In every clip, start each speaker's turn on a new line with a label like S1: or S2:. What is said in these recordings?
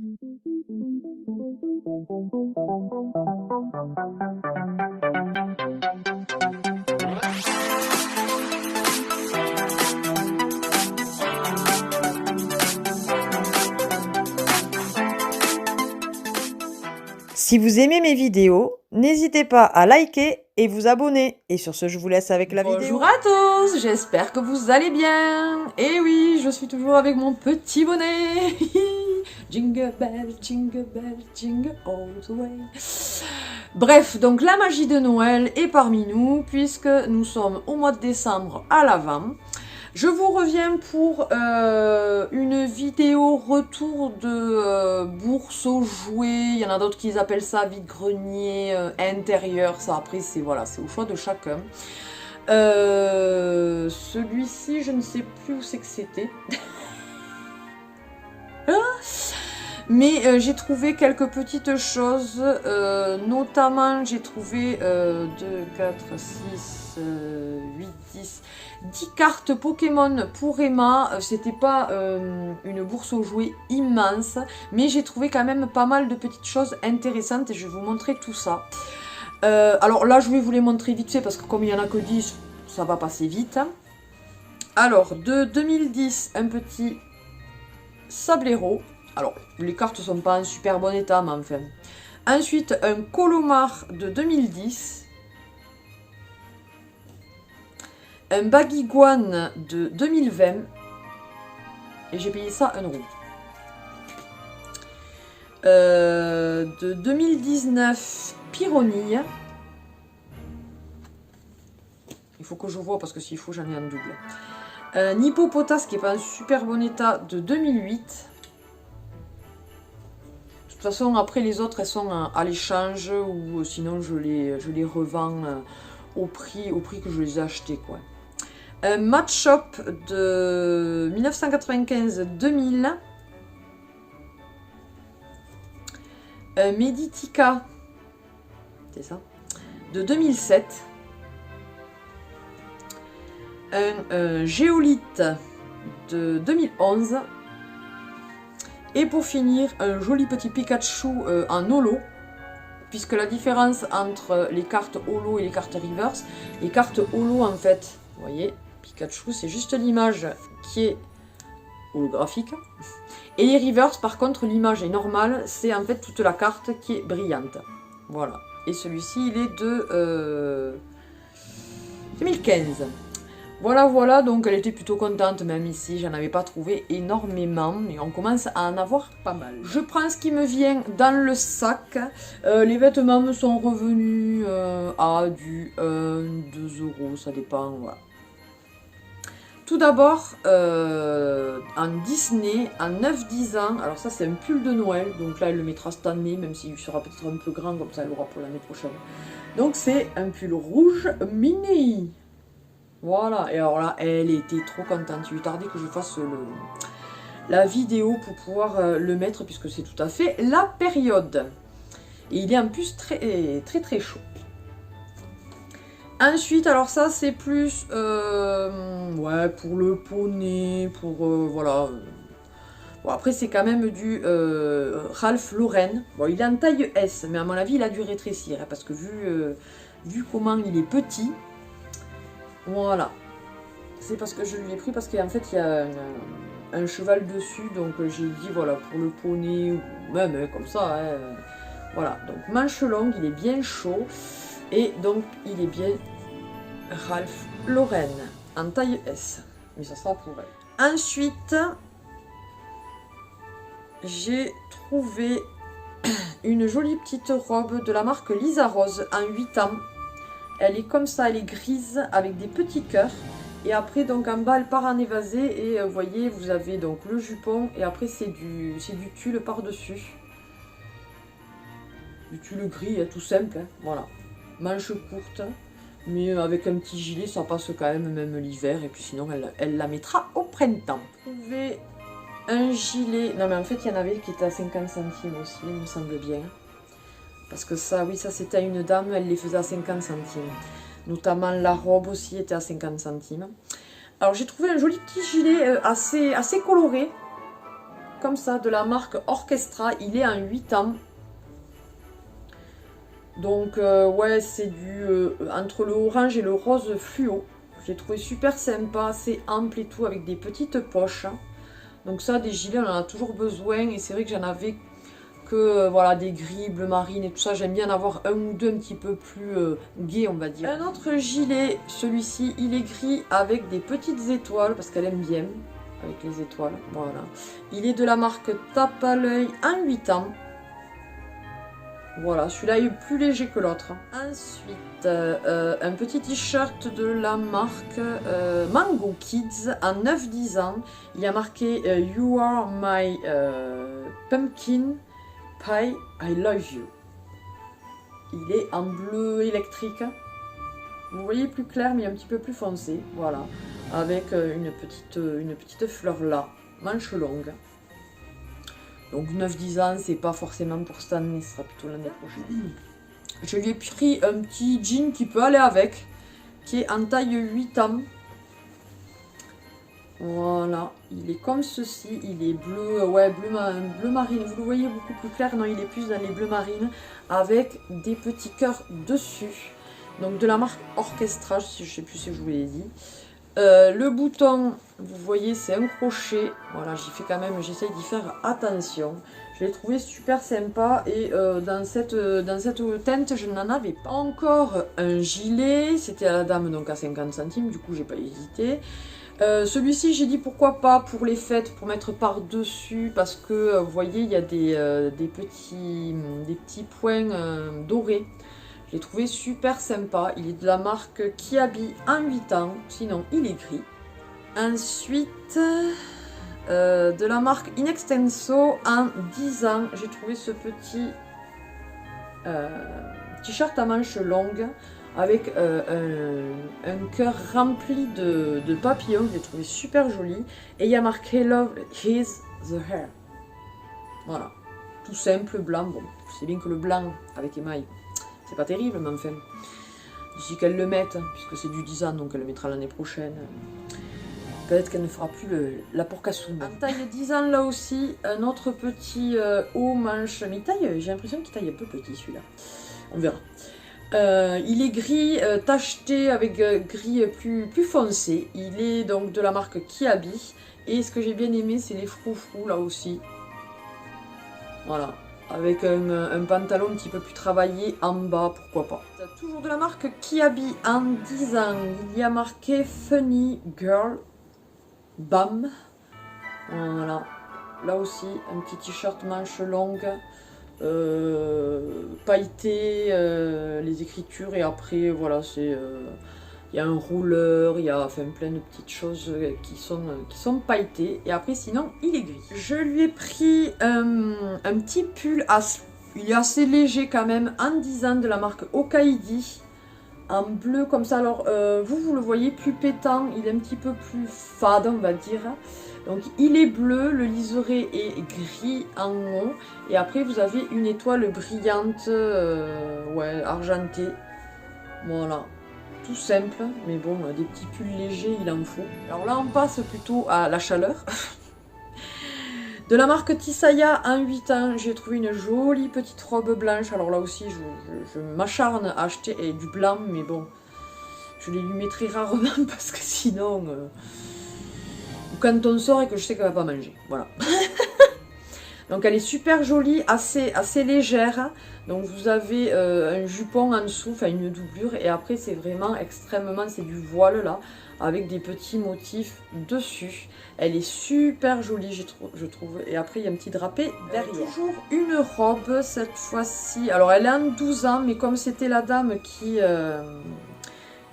S1: Si vous aimez mes vidéos, n'hésitez pas à liker et vous abonner. Et sur ce, je vous laisse avec la vidéo.
S2: Bonjour à tous, j'espère que vous allez bien. Et oui, je suis toujours avec mon petit bonnet. Jingle bell, jingle all the way. Bref, donc la magie de Noël est parmi nous puisque nous sommes au mois de décembre à l'avant. Je vous reviens pour une vidéo retour de bourse aux jouets. Il y en a d'autres qui appellent ça vide-grenier intérieur. Ça après c'est voilà, c'est au choix de chacun. Celui-ci, je ne sais plus où c'est que c'était. Mais j'ai trouvé quelques petites choses, notamment j'ai trouvé 2, 4, 6, 8, 10 cartes Pokémon pour Emma. C'était pas une bourse aux jouets immense, mais j'ai trouvé quand même pas mal de petites choses intéressantes et je vais vous montrer tout ça. Alors là je vais vous les montrer vite fait parce que comme il n'y en a que 10, ça va passer vite. Alors de 2010, un petit Sablero. Alors, les cartes sont pas en super bon état, mais enfin. Ensuite, un Colomar de 2010. Un Baguiguane de 2020. Et j'ai payé ça 1 €. De 2019, Pyronille. Il faut que je vois parce que s'il faut, j'en ai un double. Un Hippopotas qui n'est pas en super bon état de 2008. De toute façon, après les autres, elles sont à l'échange ou sinon je les revends au prix que je les ai achetés, quoi. Un Match-Shop de 1995-2000. Un Meditica, c'est ça, de 2007. Un Géolite de 2011. Et pour finir, un joli petit Pikachu en holo, puisque la différence entre les cartes holo et les cartes reverse, les cartes holo en fait, vous voyez, Pikachu c'est juste l'image qui est holographique, et les reverse par contre l'image est normale, c'est en fait toute la carte qui est brillante. Voilà, et celui-ci il est de 2015. Voilà, donc elle était plutôt contente, même ici, j'en avais pas trouvé énormément, mais on commence à en avoir pas mal. Je prends ce qui me vient dans le sac, les vêtements me sont revenus à du 1, 2 €, ça dépend, voilà. Tout d'abord, en Disney, en 9-10 ans, alors ça c'est un pull de Noël, donc là elle le mettra cette année, même s'il sera peut-être un peu grand, comme ça elle l'aura pour l'année prochaine. Donc c'est un pull rouge mini. Voilà, et alors là, elle était trop contente. Il lui tardait que je fasse la vidéo pour pouvoir le mettre, puisque c'est tout à fait la période. Et il est en plus très chaud. Ensuite, alors ça, c'est plus ouais, pour le poney, pour voilà. Bon, après, c'est quand même du Ralph Lauren. Bon, il est en taille S, mais à mon avis, il a dû rétrécir, hein, parce que vu comment il est petit. Voilà, c'est parce que je lui ai pris parce qu'en fait il y a un cheval dessus, donc j'ai dit voilà pour le poney ou même comme ça, hein, voilà, donc manche longue, il est bien chaud et donc il est bien Ralph Lauren en taille S, mais ça sera pour elle. Ensuite j'ai trouvé une jolie petite robe de la marque Lisa Rose en 8 ans. Elle est comme ça, elle est grise avec des petits cœurs. Et après, donc en bas, elle part en évasé. Et vous voyez, vous avez donc le jupon. Et après, c'est du tulle par-dessus. Du tulle gris, tout simple. Hein, voilà. Manche courte. Mais avec un petit gilet, ça passe quand même l'hiver. Et puis sinon, elle la mettra au printemps. Vous trouvez un gilet. Non, mais en fait, il y en avait qui étaient à 50 centimes aussi, il me semble bien. Parce que ça, oui, ça c'était à une dame, elle les faisait à 50 centimes. Notamment la robe aussi était à 50 centimes. Alors j'ai trouvé un joli petit gilet assez coloré. comme ça de la marque Orchestra. Il est en 8 ans. Donc ouais, c'est du entre le orange et le rose fluo. Je l'ai trouvé super sympa, assez ample et tout, avec des petites poches. Donc ça, des gilets, on en a toujours besoin. Et c'est vrai que j'en avais que voilà, des gris, bleu marine et tout ça. J'aime bien en avoir un ou deux un petit peu plus gai, on va dire. Un autre gilet, celui-ci, il est gris avec des petites étoiles, parce qu'elle aime bien avec les étoiles. Voilà. Il est de la marque Tape à l'œil en 8 ans. Voilà, celui-là est plus léger que l'autre. Ensuite, un petit t-shirt de la marque Mango Kids en 9-10 ans. Il y a marqué You are my pumpkin pie, I love you. Il est en bleu électrique. Vous voyez plus clair, mais un petit peu plus foncé. Voilà, avec une petite fleur là, manche longue. Donc 9-10 ans, c'est pas forcément pour cette année, ce sera plutôt l'année prochaine. Je lui ai pris un petit jean qui peut aller avec, qui est en taille 8 ans. Voilà, il est comme ceci, il est bleu, ouais, bleu marine, vous le voyez beaucoup plus clair, non, il est plus dans les bleus marines, avec des petits cœurs dessus. Donc de la marque Orchestra, je sais plus si je vous l'ai dit. Le bouton, vous voyez, c'est un crochet. Voilà, j'y fais quand même, j'essaye d'y faire attention. Je l'ai trouvé super sympa et dans cette teinte, je n'en avais pas. Encore un gilet, c'était à la dame donc à 50 centimes, du coup j'ai pas hésité. Celui-ci, j'ai dit pourquoi pas pour les fêtes, pour mettre par-dessus, parce que vous voyez, il y a des petits points dorés. Je l'ai trouvé super sympa. Il est de la marque Kiabi en 8 ans. Sinon, il est gris. Ensuite, de la marque Inextenso en 10 ans. J'ai trouvé ce petit t-shirt à manches longues avec un cœur rempli de papillons. Je l'ai trouvé super joli. Et il y a marqué Love is the hair. Voilà. Tout simple, blanc. Bon, c'est bien que le blanc avec émail, c'est pas terrible, mais enfin, d'ici qu'elle le mette, puisque c'est du 10 ans, donc elle le mettra l'année prochaine. Peut-être qu'elle ne fera plus la porcassoume. En taille 10 ans, là aussi, un autre petit haut manche. Mais j'ai l'impression qu'il taille un peu petit, celui-là. On verra. Il est gris, tacheté avec gris plus foncé. Il est donc de la marque Kiabi. Et ce que j'ai bien aimé, c'est les froufrous, là aussi. Voilà. Avec un pantalon un petit peu plus travaillé en bas, pourquoi pas. Toujours de la marque Kiabi en 10 ans. Il y a marqué Funny Girl. Bam. Voilà. Là aussi, un petit t-shirt manche longue. Pailleté, les écritures. Et après, voilà, c'est... il y a un rouleur, il y a enfin, plein de petites choses qui sont pailletées. Et après, sinon, il est gris. Je lui ai pris un petit pull, il est assez léger quand même, en 10 ans de la marque Okaidi. En bleu comme ça. Alors, vous le voyez plus pétant, il est un petit peu plus fade, on va dire. Donc, il est bleu, le liseré est gris en haut. Et après, vous avez une étoile brillante, ouais, argentée. Voilà. Tout simple, mais bon, des petits pulls légers, il en faut. Alors là, on passe plutôt à la chaleur. De la marque Tisaya, en 8 ans, j'ai trouvé une jolie petite robe blanche. Alors là aussi, je m'acharne à acheter du blanc, mais bon, je les lui mettrai rarement parce que sinon, quand on sort et que je sais qu'elle va pas manger, voilà. Donc elle est super jolie, assez légère. Donc vous avez un jupon en dessous, enfin une doublure. Et après c'est vraiment extrêmement, c'est du voile là, avec des petits motifs dessus. Elle est super jolie je trouve. Et après il y a un petit drapé derrière. Toujours une robe cette fois-ci. Alors elle est en 12 ans, mais comme c'était la dame qui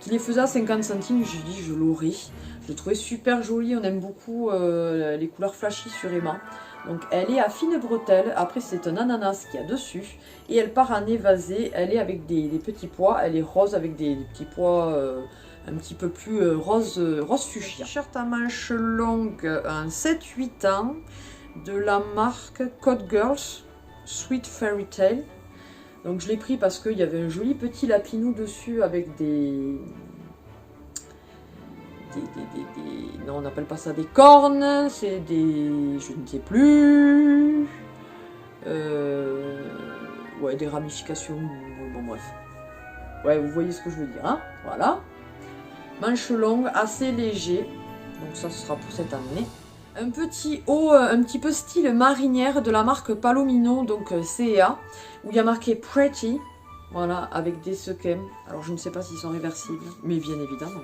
S2: les faisait à 50 centimes, j'ai dit je l'aurai. Je l'ai trouvée super jolie, on aime beaucoup les couleurs flashy sur Emma. Donc elle est à fine bretelle, après c'est un ananas qu'il y a dessus. Et elle part en évasé, elle est avec des petits pois, elle est rose avec des petits pois un petit peu plus rose fuchsia. T-shirt à manches longues en 7-8 ans de la marque Code Girls Sweet Fairy Tale. Donc je l'ai pris parce qu'il y avait un joli petit lapinou dessus avec des non, on n'appelle pas ça des cornes, c'est des... je ne sais plus... ouais, des ramifications, bon bref. Ouais, vous voyez ce que je veux dire, hein, voilà. Manche longue, assez léger, donc ça ce sera pour cette année. Un petit haut, un petit peu style marinière de la marque Palomino, donc CA, où il y a marqué Pretty, voilà, avec des sequins. Alors je ne sais pas s'ils sont réversibles, mais bien évidemment.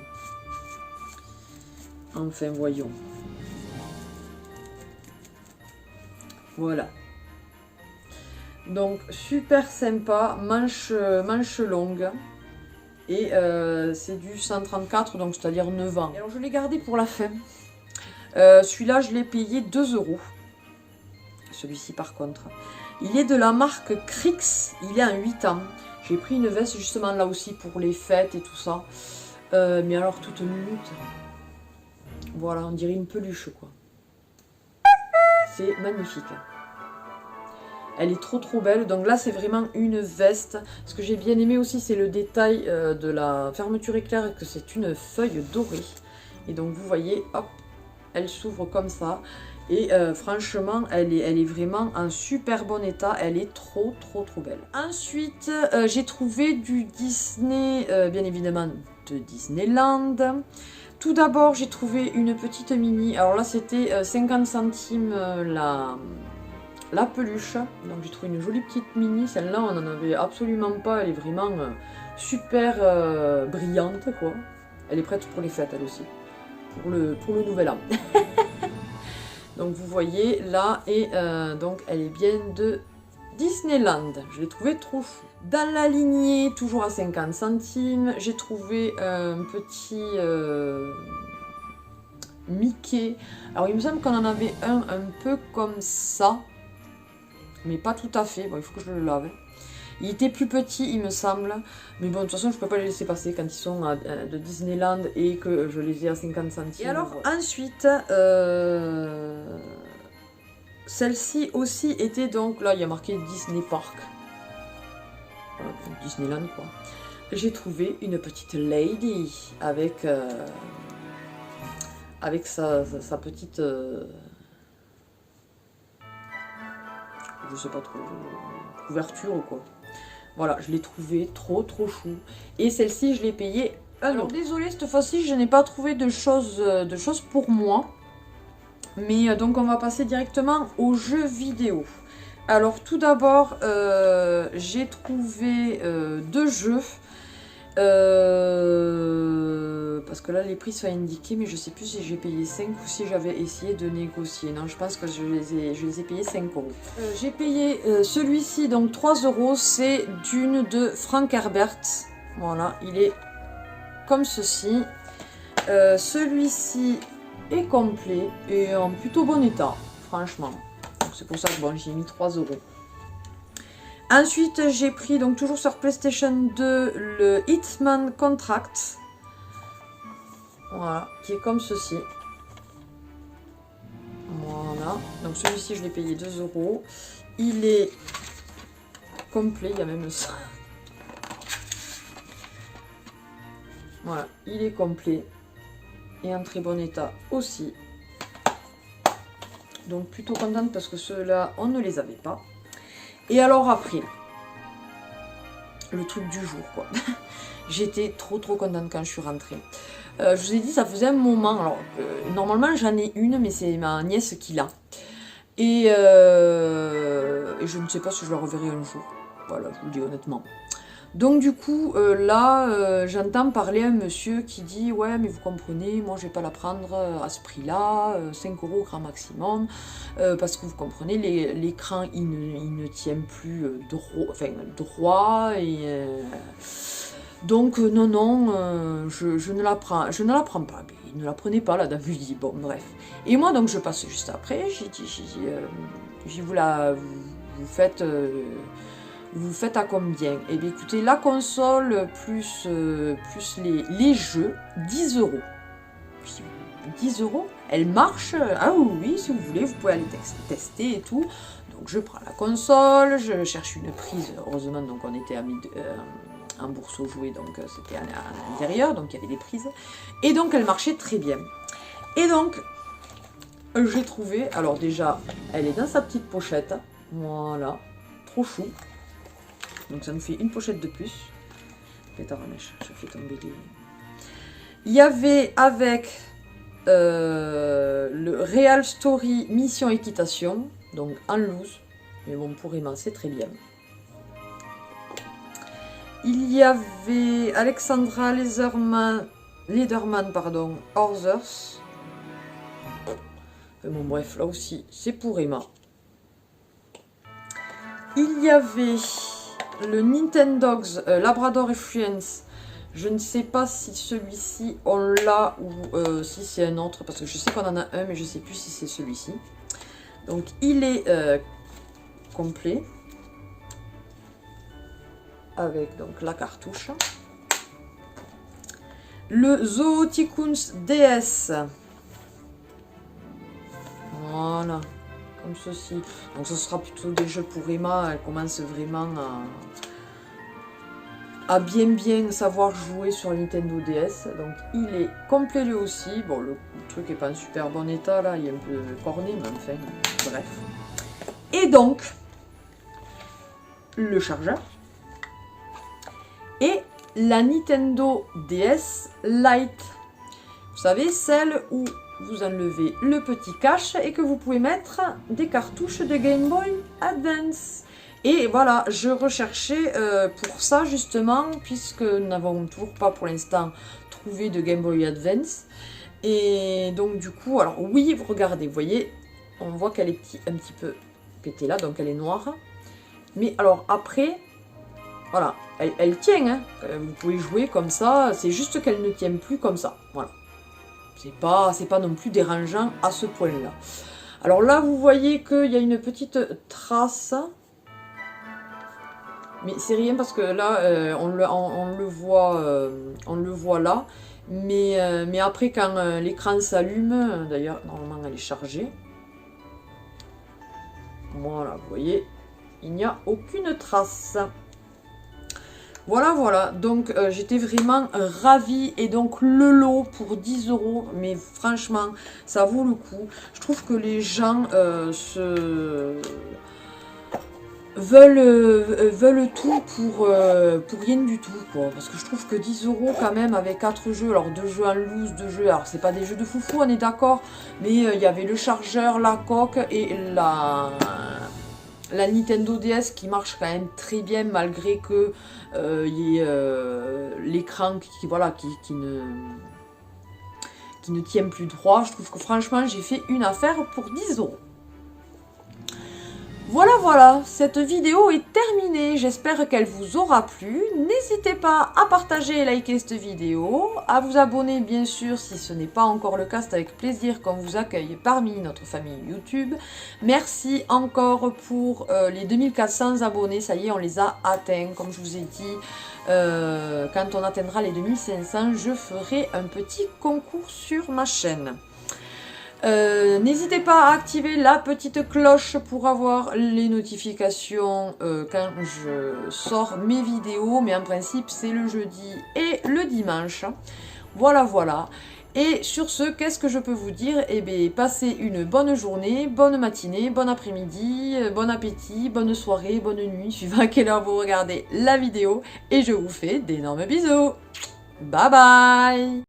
S2: Enfin, voyons. Voilà. Donc super sympa, manche longue. Et c'est du 134, donc c'est-à-dire 9 ans. Et alors je l'ai gardé pour la fin. Celui-là, je l'ai payé 2 €. Celui-ci, par contre. Il est de la marque Crix. Il est en 8 ans. J'ai pris une veste justement là aussi pour les fêtes et tout ça. Mais alors toute minute. Voilà, on dirait une peluche, quoi. C'est magnifique. Elle est trop belle. Donc là, c'est vraiment une veste. Ce que j'ai bien aimé aussi, c'est le détail de la fermeture éclair, que c'est une feuille dorée. Et donc, vous voyez, hop, elle s'ouvre comme ça. Et franchement, elle est vraiment en super bon état. Elle est trop belle. Ensuite, j'ai trouvé du Disney, bien évidemment, de Disneyland. Tout d'abord, j'ai trouvé une petite mini. Alors là, c'était 50 centimes la peluche. Donc j'ai trouvé une jolie petite mini. Celle-là, on n'en avait absolument pas. Elle est vraiment super brillante, quoi. Elle est prête pour les fêtes, elle aussi. Pour le nouvel an. Donc vous voyez là, et donc elle est bien de Disneyland. Je l'ai trouvé trop fou. Dans la lignée, toujours à 50 centimes, j'ai trouvé un petit Mickey. Alors il me semble qu'on en avait un peu comme ça, mais pas tout à fait. Bon, il faut que je le lave. Il était plus petit, il me semble. Mais bon, de toute façon, je ne peux pas les laisser passer quand ils sont de Disneyland et que je les ai à 50 centimes. Et alors, ensuite, celle-ci aussi était donc... Là, il y a marqué Disney Park. Disneyland, quoi. J'ai trouvé une petite lady avec sa petite... je sais pas trop... couverture, quoi. Voilà, je l'ai trouvé trop chou. Et celle-ci, je l'ai payée 1 €. Alors, désolée, cette fois-ci, je n'ai pas trouvé de choses pour moi. Mais donc, on va passer directement aux jeux vidéo. Alors, tout d'abord, j'ai trouvé 2 jeux. Parce que là, les prix sont indiqués, mais je sais plus si j'ai payé 5 ou si j'avais essayé de négocier. Non, je pense que je les ai payés 5 €. J'ai payé celui-ci, donc 3 €. C'est Dune de Frank Herbert. Voilà, il est comme ceci. Celui-ci est complet et en plutôt bon état, franchement. C'est pour ça que bon, j'ai mis 3 €. Ensuite, j'ai pris, donc toujours sur PlayStation 2, le Hitman Contract. Voilà, qui est comme ceci. Voilà, donc celui-ci, je l'ai payé 2 €. Il est complet, il y a même ça. Voilà, il est complet et en très bon état aussi. Donc plutôt contente parce que ceux-là, on ne les avait pas. Et alors après, le truc du jour, quoi. J'étais trop contente quand je suis rentrée. Je vous ai dit, ça faisait un moment. Alors, normalement, j'en ai une, mais c'est ma nièce qui l'a. Et je ne sais pas si je la reverrai un jour. Voilà, je vous le dis honnêtement. Donc du coup, là, j'entends parler un monsieur qui dit « Ouais, mais vous comprenez, moi je vais pas la prendre à ce prix-là, 5 € grand maximum, parce que vous comprenez, l'écran, il ne tient plus droit, et donc non, je ne la prends pas. Mais il ne la prenait pas, la dame lui dit, bon, bref. Et moi, donc, je passe juste après, j'ai dit, vous faites... Vous faites à combien? Eh bien écoutez, la console plus les jeux, 10 €. 10 €, elle marche. Ah oui, si vous voulez, vous pouvez aller tester et tout. Donc je prends la console, je cherche une prise. Heureusement, donc on était en bourse aux jouets, donc c'était à l'intérieur, donc il y avait des prises. Et donc elle marchait très bien. Et donc j'ai trouvé, alors déjà elle est dans sa petite pochette, voilà, trop chou. Donc ça nous fait une pochette de plus. Attends, je fais tomber les... Il y avait avec le Real Story Mission Équitation, donc en loose, mais bon pour Emma c'est très bien. Il y avait Alexandra Lederman, pardon, Others. Bon bref, là aussi c'est pour Emma. Il y avait le Nintendogs Labrador et Friends. Je ne sais pas si celui-ci on l'a ou si c'est un autre, parce que je sais qu'on en a un, mais je ne sais plus si c'est celui-ci. Donc il est complet, avec donc la cartouche. Le Zootycoons DS. Voilà, comme ceci. Donc ce sera plutôt des jeux pour Emma, elle commence vraiment à bien savoir jouer sur Nintendo DS. Donc il est complet lui aussi. Bon, le truc est pas en super bon état là, il est un peu corné, mais enfin, bref. Et donc, le chargeur. Et la Nintendo DS Lite. Vous savez, celle où vous enlevez le petit cache et que vous pouvez mettre des cartouches de Game Boy Advance. Et voilà, je recherchais pour ça justement, puisque nous n'avons toujours pas pour l'instant trouvé de Game Boy Advance. Et donc du coup, alors oui, regardez, vous voyez, on voit qu'elle est un petit peu pétée là, donc elle est noire. Mais alors après, voilà, elle tient, hein. Vous pouvez jouer comme ça, c'est juste qu'elle ne tient plus comme ça, voilà. C'est pas non plus dérangeant à ce point-là. Alors là, vous voyez qu'il y a une petite trace. Mais c'est rien parce que là, on le voit là. Mais après, quand l'écran s'allume, d'ailleurs, normalement, elle est chargée. Voilà, vous voyez, il n'y a aucune trace. Voilà, donc j'étais vraiment ravie, et donc le lot pour 10 €, mais franchement, ça vaut le coup. Je trouve que les gens veulent tout pour rien du tout, quoi. Parce que je trouve que 10 € quand même avec 4 jeux, alors 2 jeux en loose, 2 jeux, alors c'est pas des jeux de foufou, on est d'accord, mais il y avait le chargeur, la coque et la Nintendo DS qui marche quand même très bien malgré que y ait l'écran qui ne tient plus droit. Je trouve que franchement j'ai fait une affaire pour 10 €. Voilà, cette vidéo est terminée, j'espère qu'elle vous aura plu. N'hésitez pas à partager et liker cette vidéo, à vous abonner bien sûr si ce n'est pas encore le cas, c'est avec plaisir qu'on vous accueille parmi notre famille YouTube. Merci encore pour les 2400 abonnés, ça y est, on les a atteints, comme je vous ai dit. Quand on atteindra les 2500, je ferai un petit concours sur ma chaîne. N'hésitez pas à activer la petite cloche pour avoir les notifications quand je sors mes vidéos, mais en principe c'est le jeudi et le dimanche. Voilà. Et sur ce, qu'est-ce que je peux vous dire? Eh bien, passez une bonne journée, bonne matinée, bon après-midi, bon appétit, bonne soirée, bonne nuit, suivant à quelle heure vous regardez la vidéo. Et je vous fais d'énormes bisous. Bye bye!